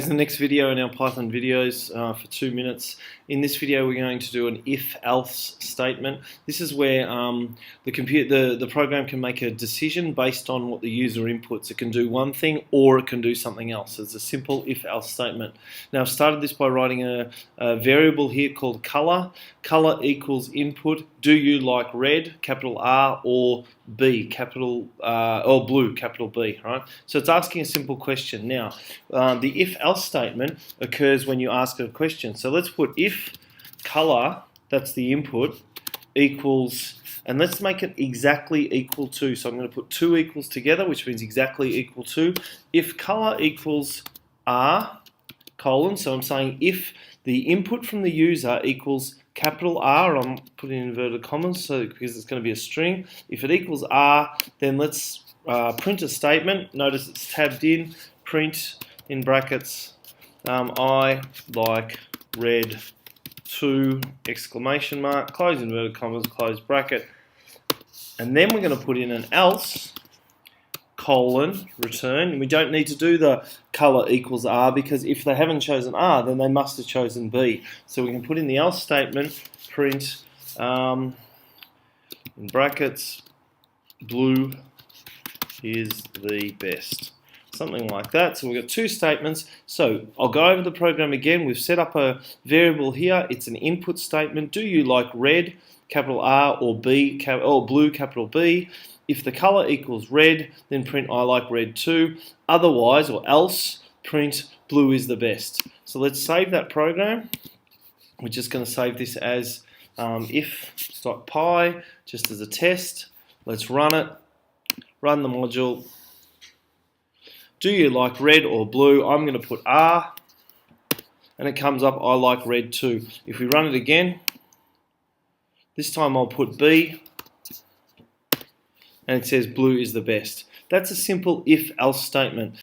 This is the next video in our Python videos for 2 minutes. In this video, we're going to do an if-else statement. This is where the program can make a decision based on what the user inputs. It can do one thing or it can do something else. It's a simple if-else statement. Now, I've started this by writing a variable here called color. Color equals input. Do you like red, capital R, or B, capital or blue, capital B, right? So it's asking a simple question. Now, the if-else statement occurs when you ask a question. So let's put if color, that's the input, equals, and let's make it exactly equal to. So I'm going to put two equals together, which means exactly equal to. If color equals R, colon, so I'm saying if the input from the user equals capital R, I'm putting inverted commas so because it's going to be a string. If it equals R, then let's print a statement. Notice it's tabbed in. Print in brackets. I like red 2 exclamation mark. Close inverted commas. Close bracket. And then we're going to put in an else colon return. We don't need to do the color equals R because if they haven't chosen R, then they must have chosen B. So we can put in the else statement, print in brackets, blue is the best. Something like that. So we've got two statements. So I'll go over the program again. We've set up a variable here. It's an input statement. Do you like red, capital R, or B, or blue, capital B? If the color equals red, then print I like red too. Otherwise, or else, print blue is the best. So let's save that program. We're just going to save this as if.py, just as a test. Let's run it. Run the module. Do you like red or blue? I'm going to put R, and it comes up I like red too. If we run it again, this time I'll put B, and it says blue is the best. That's a simple if-else statement.